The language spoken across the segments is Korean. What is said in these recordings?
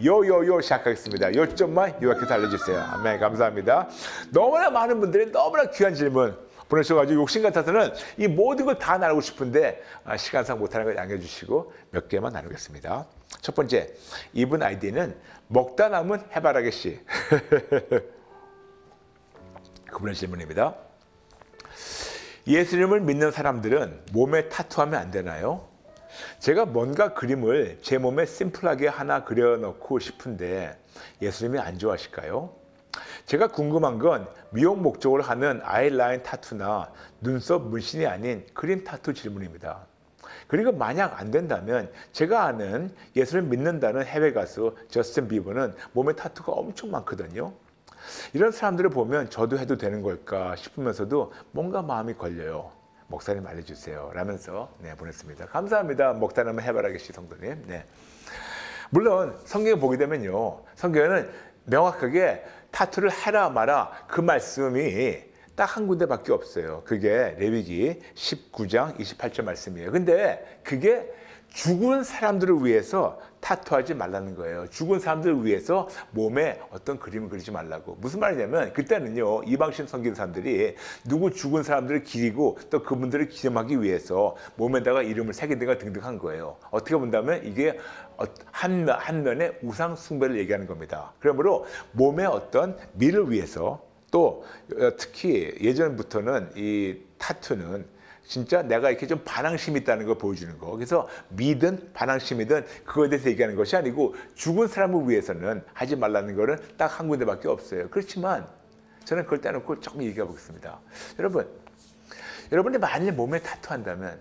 요요요 시작하겠습니다. 요점만 요약해서 알려주세요. 아멘. 감사합니다. 너무나 많은 분들이 너무나 귀한 질문 보내셔가지고 욕심 같아서는 이 모든 걸 다 나누고 싶은데 시간상 못하는 걸 양해해 주시고 몇 개만 나누겠습니다. 첫 번째, 이분 아이디는 먹다 남은 해바라기 씨. 그분의 질문입니다. 예수님을 믿는 사람들은 몸에 타투하면 안 되나요? 제가 뭔가 그림을 제 몸에 심플하게 하나 그려놓고 싶은데 예수님이 안 좋아하실까요? 제가 궁금한 건 미용 목적으로 하는 아이라인 타투나 눈썹 문신이 아닌 그림 타투 질문입니다. 그리고 만약 안 된다면 제가 아는 예수를 믿는다는 해외 가수 저스틴 비버는 몸에 타투가 엄청 많거든요. 이런 사람들을 보면 저도 해도 되는 걸까 싶으면서도 뭔가 마음이 걸려요. 목사님 알려주세요 라면서 보냈습니다. 감사합니다. 먹다 남은 해바라기 씨 성도님. 물론 성경에 보게 되면요, 성경에는 명확하게 타투를 해라 마라 그 말씀이 딱 한 군데밖에 없어요. 그게 레위기 19장 28절 말씀이에요. 근데 그게 죽은 사람들을 위해서 타투하지 말라는 거예요. 죽은 사람들을 위해서 몸에 어떤 그림을 그리지 말라고. 무슨 말이냐면 그때는요, 이방신 섬기는 사람들이 누구 죽은 사람들을 기리고 또 그분들을 기념하기 위해서 몸에다가 이름을 새긴다가 등등 한 거예요. 어떻게 본다면 이게 한 면의 우상 숭배를 얘기하는 겁니다. 그러므로 몸의 어떤 미를 위해서, 또 특히 예전부터는 이 타투는 진짜 내가 이렇게 좀 반항심이 있다는 걸 보여주는 거. 그래서 미든 반항심이든 그거에 대해서 얘기하는 것이 아니고 죽은 사람을 위해서는 하지 말라는 거는 딱 한 군데밖에 없어요. 그렇지만 저는 그걸 떼놓고 조금 얘기해 보겠습니다. 여러분이 만일 몸에 타투한다면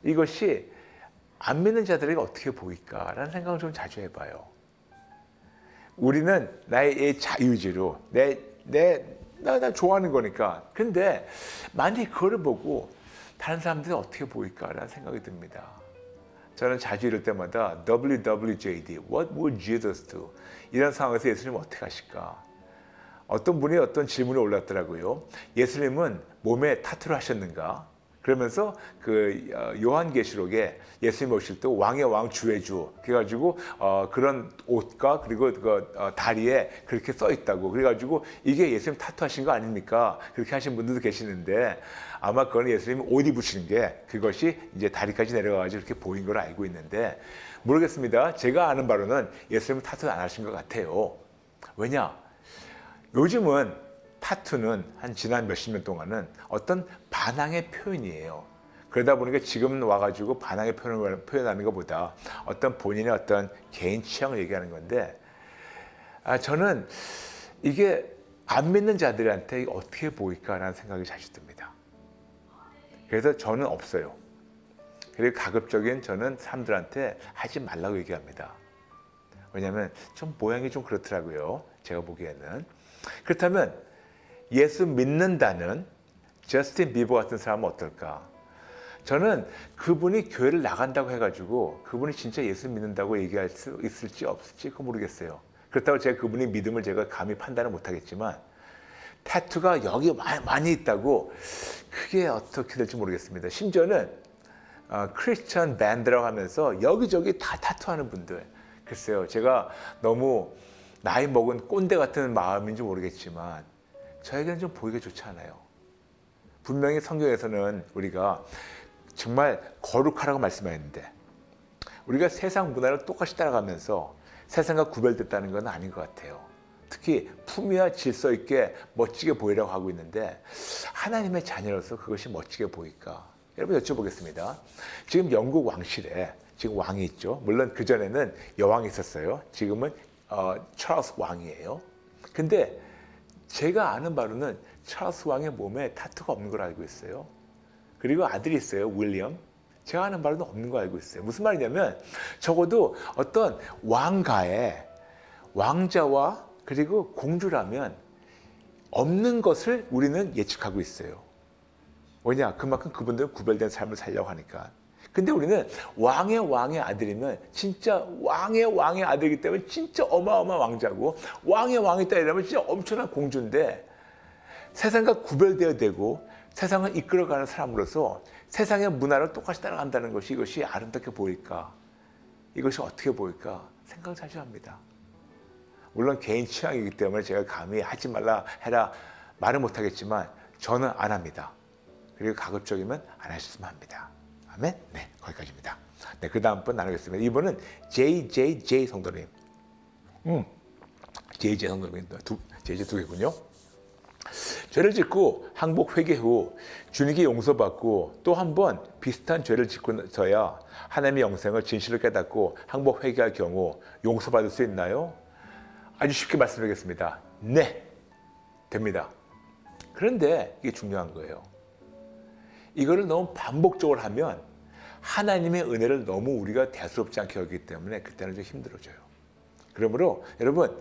이것이 안 믿는 자들에게 어떻게 보일까라는 생각을 좀 자주 해봐요. 우리는 나의 자유지로 나 좋아하는 거니까. 근데 만일 그거를 보고 다른 사람들이 어떻게 보일까라는 생각이 듭니다. 저는 자주 이럴 때마다 WWJD, What would Jesus do? 이런 상황에서 예수님은 어떻게 하실까? 어떤 분이 어떤 질문이 올랐더라고요. 예수님은 몸에 타투를 하셨는가? 그러면서 그 요한계시록에 예수님 오실 때 왕의 왕 주의 주 그래가지고 그런 옷과 그리고 그 다리에 그렇게 써 있다고. 그래가지고 이게 예수님 타투하신 거 아닙니까? 그렇게 하신 분들도 계시는데 아마 그건 예수님이 옷 입으시는 게 그것이 이제 다리까지 내려가가지고 이렇게 보인 걸 알고 있는데 모르겠습니다. 제가 아는 바로는 예수님은 타투 안 하신 것 같아요. 왜냐? 요즘은 타투는 한 지난 몇십 년 동안은 어떤 반항의 표현이에요. 그러다 보니까 지금 와가지고 반항의 표현을 표현하는 것보다 어떤 본인의 어떤 개인 취향을 얘기하는 건데 저는 이게 안 믿는 자들한테 어떻게 보일까라는 생각이 자주 듭니다. 그래서 저는 없어요. 그리고 가급적인 저는 사람들한테 하지 말라고 얘기합니다. 왜냐하면 좀 모양이 좀 그렇더라고요. 제가 보기에는. 그렇다면 예수 믿는다는 저스틴 비버 같은 사람은 어떨까? 저는 그분이 교회를 나간다고 해가지고 그분이 진짜 예수 믿는다고 얘기할 수 있을지 없을지 그거 모르겠어요. 그렇다고 제가 그분의 믿음을 제가 감히 판단을 못하겠지만 타투가 여기 많이 있다고 그게 어떻게 될지 모르겠습니다. 심지어는 크리스천 밴드라고 하면서 여기저기 다 타투하는 분들. 글쎄요, 제가 너무 나이 먹은 꼰대 같은 마음인지 모르겠지만 저에게는 좀 보기가 좋지 않아요. 분명히 성경에서는 우리가 정말 거룩하라고 말씀하셨는데 우리가 세상 문화를 똑같이 따라가면서 세상과 구별됐다는 건 아닌 것 같아요. 특히 품위와 질서 있게 멋지게 보이라고 하고 있는데 하나님의 자녀로서 그것이 멋지게 보일까? 여러분 여쭤보겠습니다. 지금 영국 왕실에 지금 왕이 있죠. 물론 그전에는 여왕이 있었어요. 지금은 찰스 왕이에요. 근데 제가 아는 바로는 찰스 왕의 몸에 타투가 없는 걸 알고 있어요. 그리고 아들이 있어요, 윌리엄. 제가 아는 바로는 없는 걸 알고 있어요. 무슨 말이냐면 적어도 어떤 왕가의 왕자와 그리고 공주라면 없는 것을 우리는 예측하고 있어요. 왜냐? 그만큼 그분들은 구별된 삶을 살려고 하니까. 근데 우리는 왕의 아들이면 진짜 왕의 아들이기 때문에 진짜 어마어마한 왕자고 왕의 딸이라면 진짜 엄청난 공주인데 세상과 구별되어야 되고 세상을 이끌어가는 사람으로서 세상의 문화를 똑같이 따라간다는 것이 이것이 아름답게 보일까? 이것이 어떻게 보일까? 생각을 자주 합니다. 물론 개인 취향이기 때문에 제가 감히 하지 말라 해라 말은 못하겠지만 저는 안 합니다. 그리고 가급적이면 안 하셨으면 합니다. 아멘? 네, 거기까지입니다. 네, 그 다음 분 나누겠습니다. 이번은 JJJ 성도님. JJ 성도님, JJ 두 개군요. 죄를 짓고 항복 회개 후 주님께 용서받고 또 한 번 비슷한 죄를 짓고서야 하나님의 영생을 진실을 깨닫고 항복 회개할 경우 용서받을 수 있나요? 아주 쉽게 말씀드리겠습니다. 네, 됩니다. 그런데 이게 중요한 거예요. 이거를 너무 반복적으로 하면 하나님의 은혜를 너무 우리가 대수롭지 않게 여기기 때문에 그때는 좀 힘들어져요. 그러므로 여러분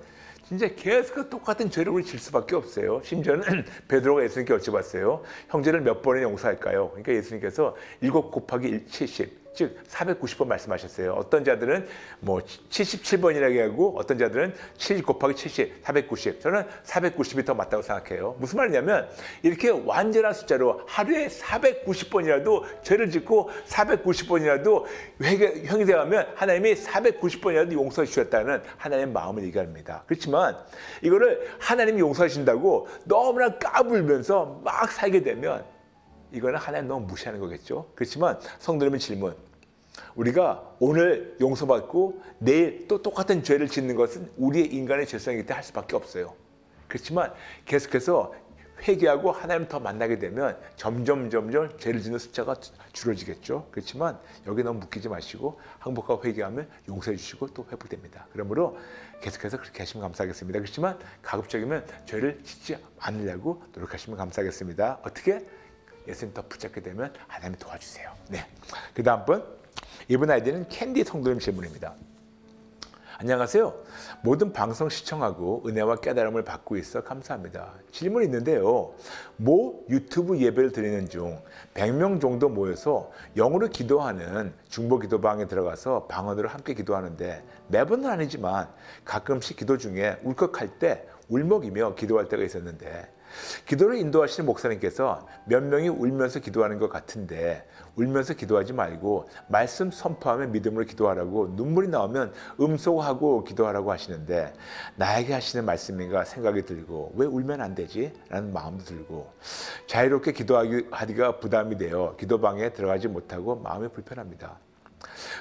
진짜 계속 똑같은 죄를 우리 질 수밖에 없어요. 심지어는 베드로가 예수님께 여쭤봤어요. 형제를 몇 번이나 용서할까요? 그러니까 예수님께서 7 곱하기 70, 즉 490번 말씀하셨어요. 어떤 자들은 뭐 77번이라고 하고 어떤 자들은 70 곱하기 70, 490. 저는 490이 더 맞다고 생각해요. 무슨 말이냐면 이렇게 완전한 숫자로 하루에 490번이라도 죄를 짓고 490번이라도 회개하면 하나님이 490번이라도 용서해 주셨다는 하나님의 마음을 얘기합니다. 그렇지만 이거를 하나님이 용서해 주신다고 너무나 까불면서 막 살게 되면 이거는 하나님 너무 무시하는 거겠죠. 그렇지만 성도님의 질문. 우리가 오늘 용서받고 내일 또 똑같은 죄를 짓는 것은 우리의 인간의 죄성이기 때문에 할 수밖에 없어요. 그렇지만 계속해서 회개하고 하나님을 더 만나게 되면 점점 죄를 짓는 숫자가 줄어지겠죠. 그렇지만 여기 너무 묶이지 마시고 항복하고 회개하면 용서해 주시고 또 회복됩니다. 그러므로 계속해서 그렇게 하시면 감사하겠습니다. 그렇지만 가급적이면 죄를 짓지 않으려고 노력하시면 감사하겠습니다. 어떻게? 예수님 더 붙잡게 되면 하나님이 도와주세요. 네. 그 다음 분. 이번 아이디는 캔디 성도님 질문입니다. 안녕하세요. 모든 방송 시청하고 은혜와 깨달음을 받고 있어 감사합니다. 질문이 있는데요. 모 유튜브 예배를 드리는 중 100명 정도 모여서 영어로 기도하는 중보 기도방에 들어가서 방언으로 함께 기도하는데 매번은 아니지만 가끔씩 기도 중에 울컥할 때 울먹이며 기도할 때가 있었는데 기도를 인도하시는 목사님께서 몇 명이 울면서 기도하는 것 같은데 울면서 기도하지 말고 말씀 선포하며 믿음으로 기도하라고 눈물이 나오면 음소거하고 기도하라고 하시는데 나에게 하시는 말씀인가 생각이 들고 왜 울면 안 되지? 라는 마음도 들고 자유롭게 기도하기가 부담이 되어 기도방에 들어가지 못하고 마음이 불편합니다.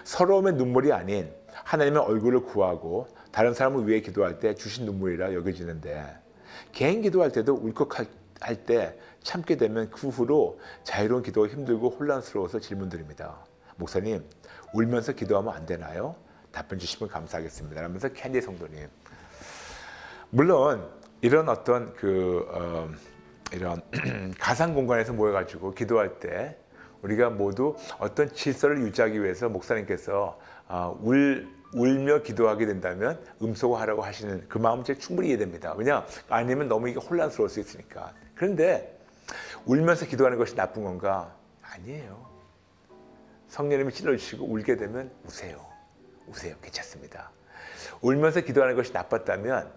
서러움의 눈물이 아닌 하나님의 얼굴을 구하고 다른 사람을 위해 기도할 때 주신 눈물이라 여겨지는데 개인 기도할 때도 울컥할 때 참게 되면 그 후로 자유로운 기도가 힘들고 혼란스러워서 질문드립니다. 목사님, 울면서 기도하면 안 되나요? 답변 주시면 감사하겠습니다. 라면서 캔디 성도님. 물론 이런 어떤 이런 가상 공간에서 모여가지고 기도할 때 우리가 모두 어떤 질서를 유지하기 위해서 목사님께서 울며 기도하게 된다면 음소거하라고 하시는 그 마음 제가 충분히 이해됩니다. 왜냐? 아니면 너무 이게 혼란스러울 수 있으니까. 그런데 울면서 기도하는 것이 나쁜 건가? 아니에요. 성령님이 찔러주시고 울게 되면 우세요. 괜찮습니다. 울면서 기도하는 것이 나빴다면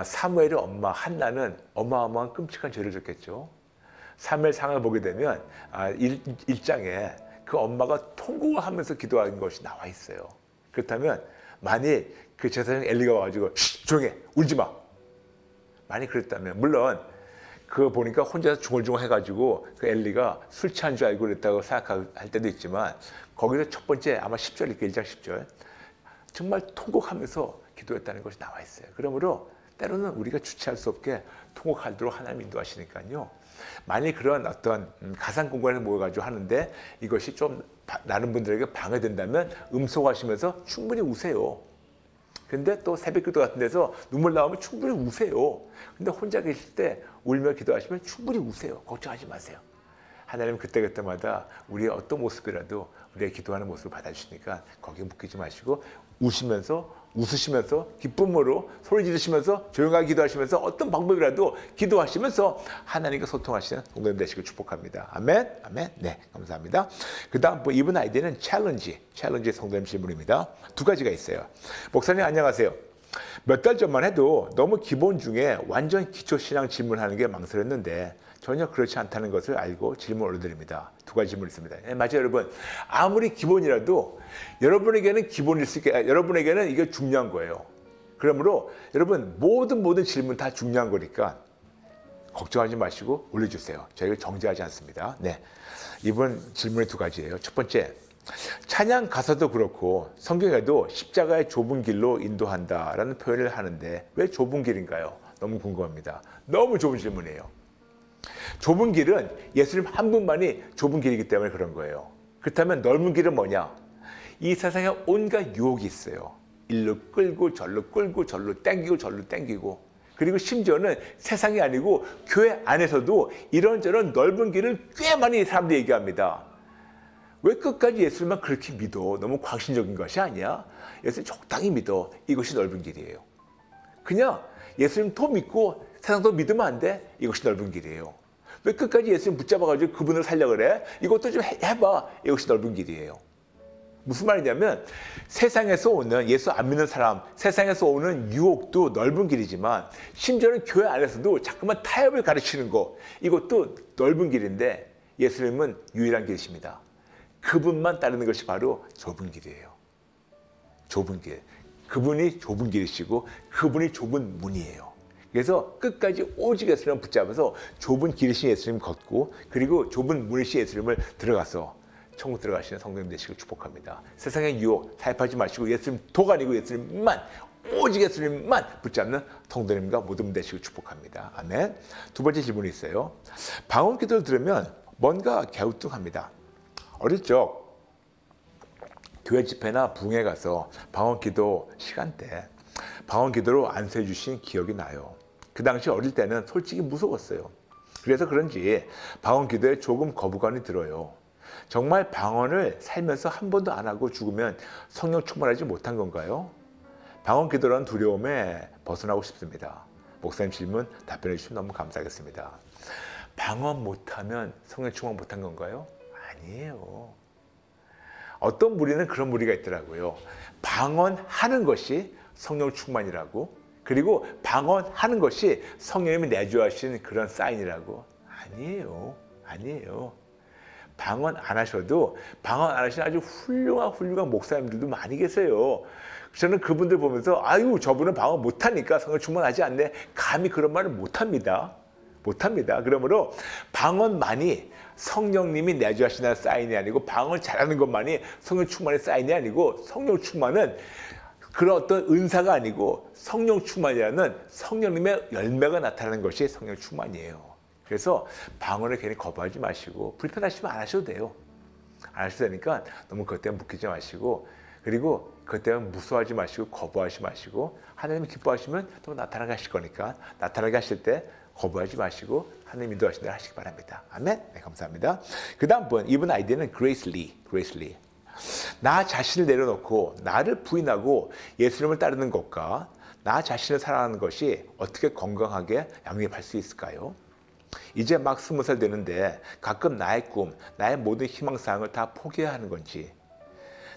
사무엘의 엄마 한나는 어마어마한 끔찍한 죄를 졌겠죠. 사무엘상을 보게 되면 1장에 그 엄마가 통곡을 하면서 기도하는 것이 나와 있어요. 그렇다면 만일 그 제사장 엘리가 와가지고 조용해 울지 마 만일 그랬다면 물론 그거 보니까 혼자서 중얼중얼 해가지고 그 엘리가 술 취한 줄 알고 그랬다고 생각할 때도 있지만 거기서 첫 번째 아마 10절 1장 10절 정말 통곡하면서 기도했다는 것이 나와 있어요. 그러므로 때로는 우리가 주체할 수 없게 통곡하도록 하나님 인도하시니까요. 만일 그런 어떤 가상 공간에서 모여가지고 하는데 이것이 좀 다른 분들에게 방해된다면 음소거하시면서 충분히 우세요. 근데 또 새벽기도 같은 데서 눈물 나오면 충분히 우세요. 근데 혼자 계실 때 울며 기도하시면 충분히 우세요. 걱정하지 마세요. 하나님은 그때마다 우리의 어떤 모습이라도 우리의 기도하는 모습을 받아주시니까 거기에 묶이지 마시고 웃으시면서 기쁨으로 소리 지르시면서 조용하게 기도하시면서 어떤 방법이라도 기도하시면서 하나님과 소통하시는 동료님 되시길 축복합니다. 아멘. 네, 감사합니다. 그 다음 이번 아이디는 챌린지 성도님 질문입니다. 두 가지가 있어요. 목사님 안녕하세요. 몇 달 전만 해도 너무 기본 중에 완전 기초신앙 질문하는 게 망설였는데 전혀 그렇지 않다는 것을 알고 질문 올려드립니다. 두 가지 질문 있습니다. 네, 맞아요, 여러분. 아무리 기본이라도 여러분에게는 기본일 수 있게, 여러분에게는 이게 중요한 거예요. 그러므로 여러분 모든 질문 다 중요한 거니까 걱정하지 마시고 올려주세요. 저희가 정죄하지 않습니다. 네, 이번 질문이 두 가지예요. 첫 번째, 찬양 가사도 그렇고 성경에도 십자가의 좁은 길로 인도한다라는 표현을 하는데 왜 좁은 길인가요? 너무 궁금합니다. 너무 좁은 질문이에요. 좁은 길은 예수님 한 분만이 좁은 길이기 때문에 그런 거예요. 그렇다면 넓은 길은 뭐냐? 이 세상에 온갖 유혹이 있어요. 일로 끌고 절로 땡기고 절로 땡기고, 그리고 심지어는 세상이 아니고 교회 안에서도 이런저런 넓은 길을 꽤 많이 사람들이 얘기합니다. 왜 끝까지 예수님만 그렇게 믿어? 너무 광신적인 것이 아니야? 예수님 적당히 믿어. 이것이 넓은 길이에요. 그냥 예수님 더 믿고 세상 더 믿으면 안 돼? 이것이 넓은 길이에요. 왜 끝까지 예수님 붙잡아가지고 그분을 살려고 그래? 이것도 좀 해봐. 이것이 넓은 길이에요. 무슨 말이냐면 세상에서 오는, 예수 안 믿는 사람, 세상에서 오는 유혹도 넓은 길이지만 심지어는 교회 안에서도 자꾸만 타협을 가르치는 거, 이것도 넓은 길인데 예수님은 유일한 길이십니다. 그분만 따르는 것이 바로 좁은 길이에요. 좁은 길. 그분이 좁은 길이시고 그분이 좁은 문이에요. 그래서 끝까지 오직 예수님을 붙잡아서 좁은 길이신 예수님 걷고, 그리고 좁은 문이신 예수님을 들어가서 천국 들어가시는 성도님 되시길 축복합니다. 세상의 유혹 타협하지 마시고 예수님 도가니고 예수님만, 오직 예수님만 붙잡는 성도님과 모든 분 되시길 축복합니다. 아멘. 두 번째 질문이 있어요. 방언 기도를 들으면 뭔가 갸우뚱합니다. 어릴 적 교회 집회나 부흥회 가서 방언 기도 시간대 방언 기도로 안수해 주신 기억이 나요. 그 당시 어릴 때는 솔직히 무서웠어요. 그래서 그런지 방언 기도에 조금 거부감이 들어요. 정말 방언을 살면서 한 번도 안 하고 죽으면 성령 충만하지 못한 건가요? 방언 기도라는 두려움에 벗어나고 싶습니다. 목사님 질문 답변해 주시면 너무 감사하겠습니다. 방언 못하면 성령 충만 못한 건가요? 아니에요. 어떤 무리는 그런 무리가 있더라고요. 방언하는 것이 성령 충만이라고, 그리고 방언하는 것이 성령님이 내주하신 그런 사인이라고. 아니에요. 방언 안 하셔도, 방언 안 하시는 아주 훌륭한 목사님들도 많이 계세요. 저는 그분들 보면서 아유, 저분은 방언 못하니까 성령 충만하지 않네, 감히 그런 말을 못합니다. 그러므로 방언만이 성령님이 내주하시는 사인이 아니고, 방언 잘하는 것만이 성령 충만의 사인이 아니고, 성령 충만은 그런 어떤 은사가 아니고 성령 충만이라는 성령님의 열매가 나타나는 것이 성령 충만이에요. 그래서 방언을 괜히 거부하지 마시고, 불편하시면 안 하셔도 돼요. 안 하셔도 되니까 너무 그것 때문에 묶이지 마시고, 그리고 그것 때문에 무서워하지 마시고 거부하지 마시고, 하나님이 기뻐하시면 또 나타나게 하실 거니까 나타나게 하실 때 거부하지 마시고 하나님 인도하신 대로 하시기 바랍니다. 아멘. 네, 감사합니다. 그 다음 분, 이분 아이디는 Grace Lee. 나 자신을 내려놓고 나를 부인하고 예수님을 따르는 것과 나 자신을 사랑하는 것이 어떻게 건강하게 양립할 수 있을까요? 이제 막 20살 되는데 가끔 나의 꿈, 나의 모든 희망사항을 다 포기해야 하는 건지,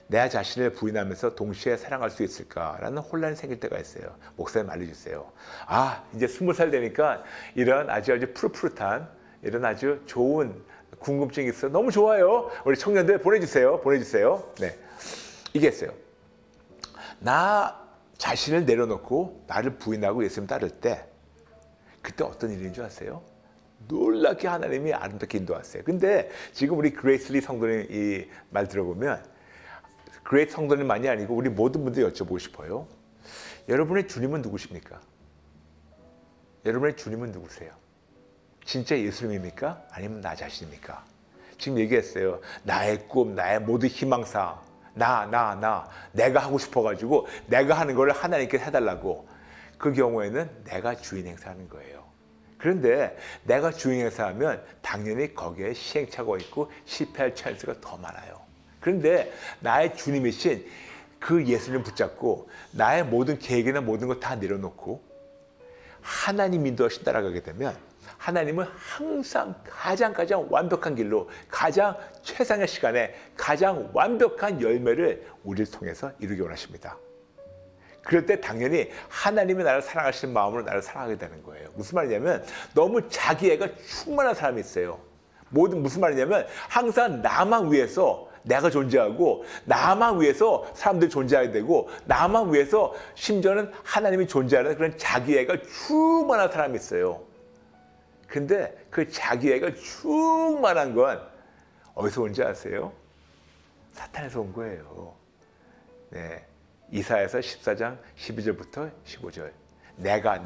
내 자신을 부인하면서 동시에 사랑할 수 있을까라는 혼란이 생길 때가 있어요. 목사님 알려주세요. 이제 20살 되니까 이런 아주 푸릇푸릇한, 이런 아주 좋은 궁금증이 있어요. 너무 좋아요. 우리 청년들 보내주세요. 네, 이게 있어요. 나 자신을 내려놓고 나를 부인하고 예수님 따를 때, 그때 어떤 일인 줄 아세요? 놀랍게 하나님이 아름답게 인도하세요. 근데 지금 우리 그레이슬리 성도님 이 말 들어보면, 그레이스 성도님만이 아니고 우리 모든 분들 여쭤보고 싶어요. 여러분의 주님은 누구십니까? 여러분의 주님은 누구세요? 진짜 예수님입니까? 아니면 나 자신입니까? 지금 얘기했어요. 나의 꿈, 나의 모든 희망사, 내가 하고 싶어가지고 내가 하는 걸 하나님께 해달라고. 그 경우에는 내가 주인 행사하는 거예요. 그런데 내가 주인 행사하면 당연히 거기에 시행착오가 있고 실패할 찬스가 더 많아요. 그런데 나의 주님이신 그 예수님 붙잡고 나의 모든 계획이나 모든 것 다 내려놓고 하나님 인도하신 따라가게 되면, 하나님은 항상 가장 완벽한 길로, 가장 최상의 시간에 가장 완벽한 열매를 우리를 통해서 이루기 원하십니다. 그럴 때 당연히 하나님이 나를 사랑하시는 마음으로 나를 사랑하게 되는 거예요. 무슨 말이냐면, 너무 자기애가 충만한 사람이 있어요. 무슨 말이냐면 항상 나만 위해서 내가 존재하고 나만 위해서 사람들이 존재하게 되고 나만 위해서 심지어는 하나님이 존재하는 그런 자기애가 충만한 사람이 있어요. 근데 그 자기애가 충만한 건 어디서 온지 아세요? 사탄에서 온 거예요. 네. 이사야서 14장 12절부터 15절. 내가.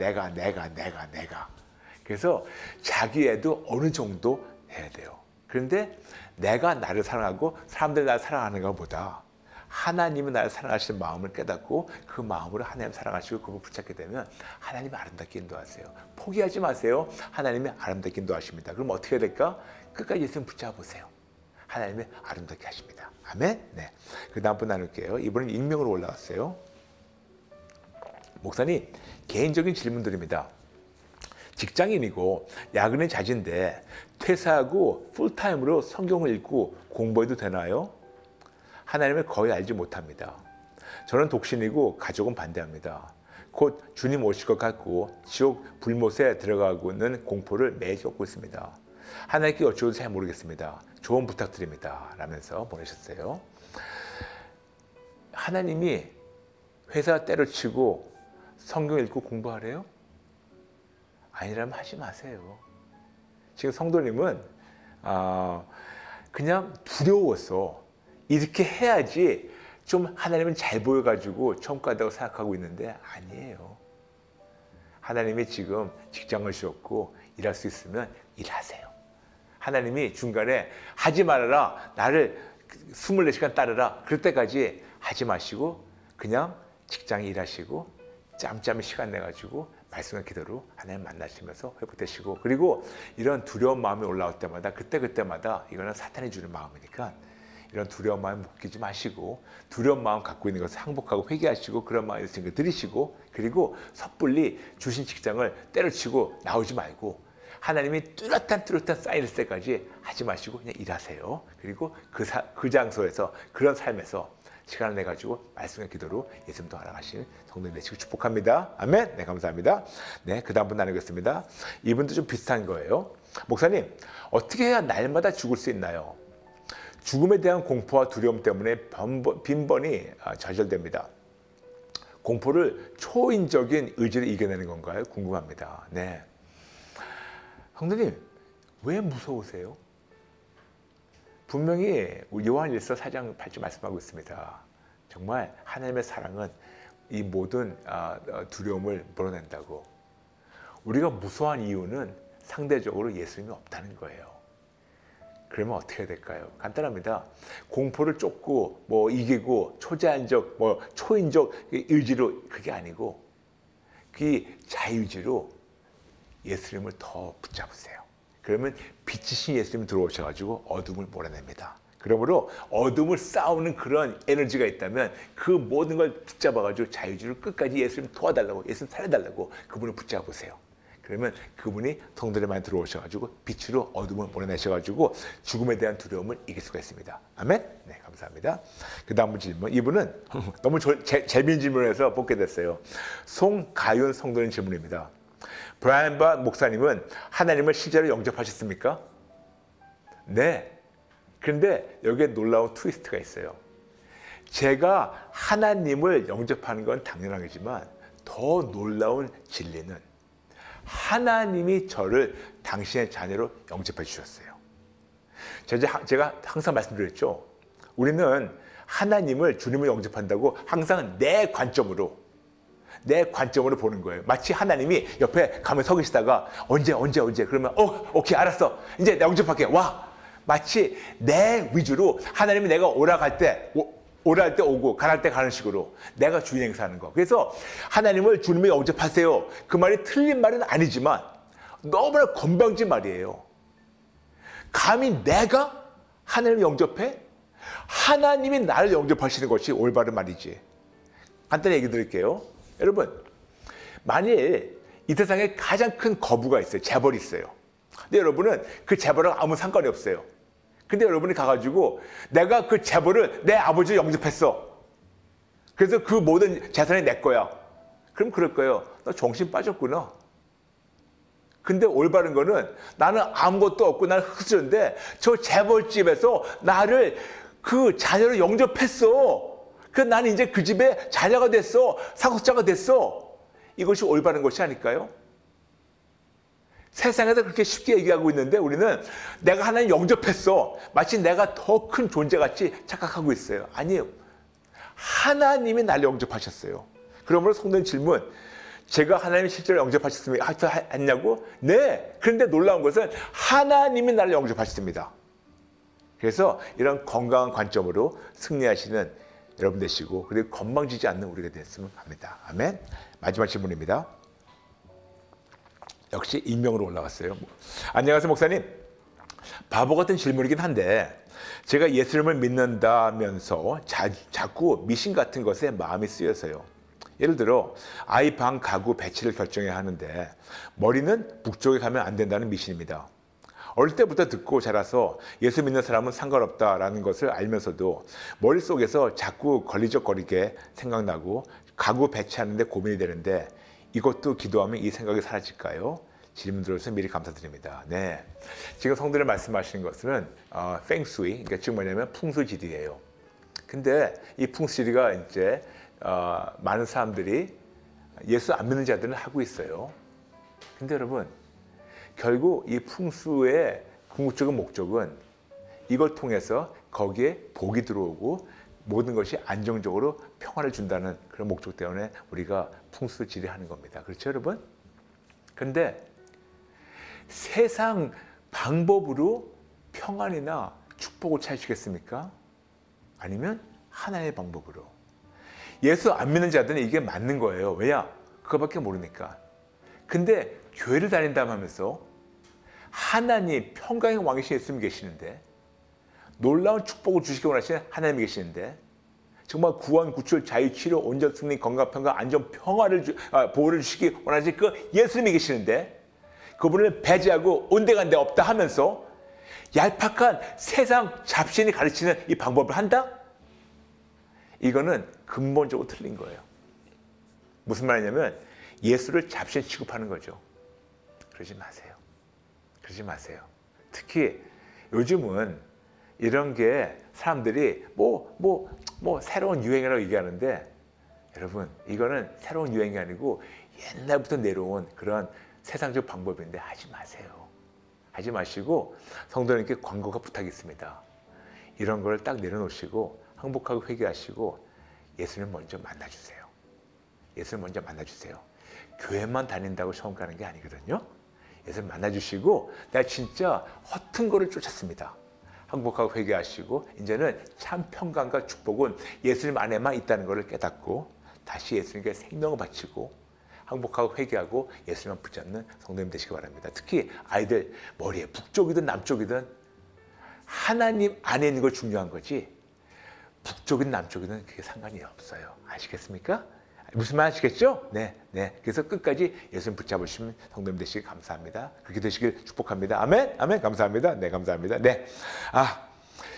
그래서 자기애도 어느 정도 해야 돼요. 그런데 내가 나를 사랑하고 사람들이 나를 사랑하는 것보다 하나님이 나를 사랑하시는 마음을 깨닫고 그 마음으로 하나님 사랑하시고 그분을 붙잡게 되면 하나님이 아름답게 인도하세요. 포기하지 마세요. 하나님이 아름답게 인도하십니다. 그럼 어떻게 해야 될까? 끝까지 예수님 붙잡아보세요. 하나님이 아름답게 하십니다. 아멘? 네. 그 다음 분 나눌게요. 이분은 익명으로 올라왔어요. 목사님, 개인적인 질문드립니다. 직장인이고 야근의 자진데 퇴사하고 풀타임으로 성경을 읽고 공부해도 되나요? 하나님을 거의 알지 못합니다. 저는 독신이고 가족은 반대합니다. 곧 주님 오실 것 같고 지옥 불못에 들어가고는 공포를 매일 겪고 있습니다. 하나님께 어쩌고도 잘 모르겠습니다. 조언 부탁드립니다. 라면서 보내셨어요. 하나님이 회사 때려치고 성경 읽고 공부하래요? 아니라면 하지 마세요. 지금 성도님은 그냥 두려워서 이렇게 해야지 좀 하나님은 잘 보여가지고 천국 간다고 생각하고 있는데 아니에요. 하나님이 지금 직장을 주었고 일할 수 있으면 일하세요. 하나님이 중간에 하지 말아라, 나를 24시간 따르라 그럴 때까지 하지 마시고 그냥 직장에 일하시고 짬짬이 시간 내가지고 말씀과 기도로 하나님 만나시면서 회복되시고, 그리고 이런 두려운 마음이 올라올 때마다 그때마다 이거는 사탄이 주는 마음이니까 이런 두려운 마음 묶이지 마시고 두려운 마음 갖고 있는 것을 항복하고 회개하시고 그런 마음이 있으니까 들이시고, 그리고 섣불리 주신 직장을 때려치고 나오지 말고 하나님이 뚜렷한 사인을 쓸 때까지 하지 마시고 그냥 일하세요. 그리고 그 장소에서 그런 삶에서 시간을 내가지고 말씀과 기도로 예수님도 알아가시는 성도님 되시고 축복합니다. 아멘. 네, 감사합니다. 네, 그 다음 분 나누겠습니다. 이분도 좀 비슷한 거예요. 목사님, 어떻게 해야 날마다 죽을 수 있나요? 죽음에 대한 공포와 두려움 때문에 빈번히 좌절됩니다. 공포를 초인적인 의지로 이겨내는 건가요? 궁금합니다. 네. 성도님, 왜 무서우세요? 분명히 요한일서 4장 8절 말씀하고 있습니다. 정말 하나님의 사랑은 이 모든 두려움을 몰아낸다고. 우리가 무서워한 이유는 상대적으로 예수님이 없다는 거예요. 그러면 어떻게 해야 될까요? 간단합니다. 공포를 쫓고 이기고 초제한적 초인적 의지로, 그게 아니고 그 자유의지로 예수님을 더 붙잡으세요. 그러면 빛이신 예수님이 들어오셔가지고 어둠을 몰아냅니다. 그러므로 어둠을 싸우는 그런 에너지가 있다면 그 모든 걸 붙잡아가지고 자유주의로 끝까지 예수님 도와달라고, 예수님 살려달라고 그분을 붙잡으세요. 그러면 그분이 성도들 많이 들어오셔가지고 빛으로 어둠을 몰아내셔가지고 죽음에 대한 두려움을 이길 수가 있습니다. 아멘? 네, 감사합니다. 그 다음 질문. 이분은 너무 재미있는 질문에서 뽑게 됐어요. 송가윤 성도님 질문입니다. 브라이언 바 목사님은 하나님을 실제로 영접하셨습니까? 네. 그런데 여기에 놀라운 트위스트가 있어요. 제가 하나님을 영접하는 건 당연하겠지만 더 놀라운 진리는 하나님이 저를 당신의 자녀로 영접해 주셨어요. 제가 항상 말씀드렸죠. 우리는 하나님을, 주님을 영접한다고 항상 내 관점으로 보는 거예요. 마치 하나님이 옆에 가면 서 계시다가 언제 그러면 오케이 알았어 이제 나 영접할게 와. 마치 내 위주로 하나님이 내가 오라할 때 오고 가랄 때 가는 식으로 내가 주인 행사하는 거. 그래서 하나님을 주님을 영접하세요. 그 말이 틀린 말은 아니지만 너무나 건방진 말이에요. 감히 내가 하나님을 영접해? 하나님이 나를 영접하시는 것이 올바른 말이지. 간단히 얘기 드릴게요. 여러분, 만일 이 세상에 가장 큰 거부가 있어요. 재벌이 있어요. 근데 여러분은 그 재벌하고 아무 상관이 없어요. 근데 여러분이 가가지고 내가 그 재벌을 내 아버지를 영접했어. 그래서 그 모든 재산이 내 거야. 그럼 그럴 거예요. 너 정신 빠졌구나. 근데 올바른 거는 나는 아무것도 없고 나는 흑수저인데 저 재벌집에서 나를 그 자녀를 영접했어. 그 나는 이제 그 집에 자녀가 됐어. 상속자가 됐어. 이것이 올바른 것이 아닐까요? 세상에서 그렇게 쉽게 얘기하고 있는데 우리는 내가 하나님 영접했어. 마치 내가 더 큰 존재같이 착각하고 있어요. 아니에요. 하나님이 나를 영접하셨어요. 그러므로 성도님 질문, 제가 하나님 실제로 영접하셨냐고? 네. 그런데 놀라운 것은 하나님이 나를 영접하셨습니다. 그래서 이런 건강한 관점으로 승리하시는 여러분 되시고, 그리고 건방지지 않는 우리가 됐으면 합니다. 아멘. 마지막 질문입니다. 역시 익명으로 올라왔어요. 안녕하세요, 목사님. 바보 같은 질문이긴 한데 제가 예수님을 믿는다면서 자꾸 미신 같은 것에 마음이 쓰여서요. 예를 들어 아이 방 가구 배치를 결정해야 하는데 머리는 북쪽에 가면 안 된다는 미신입니다. 어릴 때부터 듣고 자라서 예수 믿는 사람은 상관없다라는 것을 알면서도 머릿속에서 자꾸 걸리적거리게 생각나고 가구 배치하는데 고민이 되는데 이것도 기도하면 이 생각이 사라질까요? 질문 들어주셔서 미리 감사드립니다. 네, 지금 성도님 말씀하시는 것은 팽수이, 그러니까 지금 뭐냐면 풍수지리예요. 근데 이 풍수지리가 이제 많은 사람들이 예수 안 믿는 자들은 하고 있어요. 근데 여러분, 결국 이 풍수의 궁극적인 목적은 이걸 통해서 거기에 복이 들어오고 모든 것이 안정적으로 평화를 준다는 그런 목적 때문에 우리가 풍수지리하는 겁니다. 그렇죠, 여러분? 근데 세상 방법으로 평안이나 축복을 찾으시겠습니까? 아니면 하나의 방법으로. 예수 안 믿는 자들은 이게 맞는 거예요. 왜냐? 그거밖에 모르니까. 근데 교회를 다닌다고 하면서 하나님 평강의 왕이신 예수님이 계시는데, 놀라운 축복을 주시기 원하시는 하나님이 계시는데, 정말 구원, 구출, 자유, 치료, 온전 승리, 건강, 평강, 안전, 평화를 보호를 주시기 원하시는 그 예수님이 계시는데 그분을 배제하고 온데간데 없다 하면서 얄팍한 세상 잡신이 가르치는 이 방법을 한다? 이거는 근본적으로 틀린 거예요. 무슨 말이냐면 예수를 잡신 취급하는 거죠. 그러지 마세요. 그러지 마세요. 특히 요즘은 이런 게 사람들이 새로운 유행이라고 얘기하는데, 여러분, 이거는 새로운 유행이 아니고 옛날부터 내려온 그런 세상적 방법인데 하지 마세요. 하지 마시고 성도님께 광고가 부탁이 있습니다. 이런 걸 딱 내려놓으시고 항복하고 회개하시고 예수님 먼저 만나주세요. 예수님 먼저 만나주세요. 교회만 다닌다고 시험 가는 게 아니거든요. 예수님 만나주시고 내가 진짜 허튼 거를 쫓았습니다. 항복하고 회개하시고 이제는 참 평강과 축복은 예수님 안에만 있다는 것을 깨닫고 다시 예수님께 생명을 바치고 항복하고 회개하고 예수님만 붙잡는 성도님 되시기 바랍니다. 특히 아이들 머리에 북쪽이든 남쪽이든 하나님 안에 있는 걸 중요한 거지 북쪽이든 남쪽이든 그게 상관이 없어요. 아시겠습니까? 무슨 말 아시겠죠? 네. 그래서 끝까지 예수님 붙잡으시면 성도님 되시길 감사합니다. 그렇게 되시길 축복합니다. 아멘. 감사합니다. 네, 감사합니다. 네.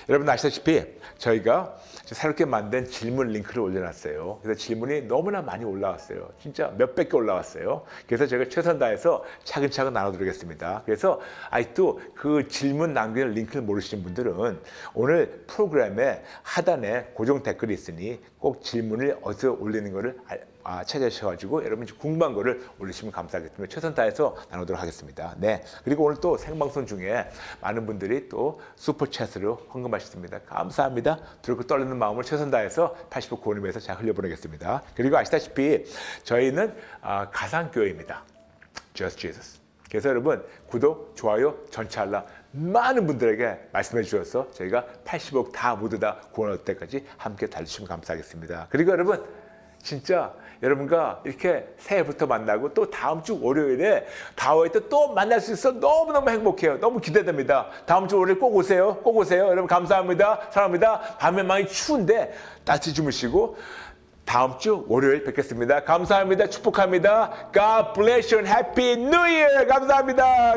여러분 아시다시피 저희가 새롭게 만든 질문 링크를 올려놨어요. 그래서 질문이 너무나 많이 올라왔어요. 진짜 몇백 개 올라왔어요. 그래서 제가 최선 다해서 차근차근 나눠드리겠습니다. 그래서 아직도 그 질문 남기는 링크를 모르시는 분들은 오늘 프로그램의 하단에 고정 댓글이 있으니 꼭 질문을 어디서 올리는 거를 찾아주셔가지고 여러분 궁금한 거를 올리시면 감사하겠습니다. 최선 다해서 나누도록 하겠습니다. 네. 그리고 오늘 또 생방송 중에 많은 분들이 또 슈퍼챗으로 헌금하셨습니다. 감사합니다. 두렵고 떨리는 마음을 최선 다해서 80억 구원임에서 잘 흘려보내겠습니다. 그리고 아시다시피 저희는 가상교회입니다. Just Jesus. 그래서 여러분 구독, 좋아요, 전체 알람 많은 분들에게 말씀해 주셔서 저희가 80억 다 모두 다 구원할 때까지 함께 달려주시면 감사하겠습니다. 그리고 여러분 진짜 여러분과 이렇게 새해부터 만나고 또 다음 주 월요일에 다와이 또 만날 수 있어 너무너무 행복해요. 너무 기대됩니다. 다음 주 월요일 꼭 오세요. 꼭 오세요. 여러분 감사합니다. 사랑합니다. 밤에 많이 추운데 따뜻히 주무시고 다음 주 월요일 뵙겠습니다. 감사합니다. 축복합니다. God bless you and happy new year. 감사합니다.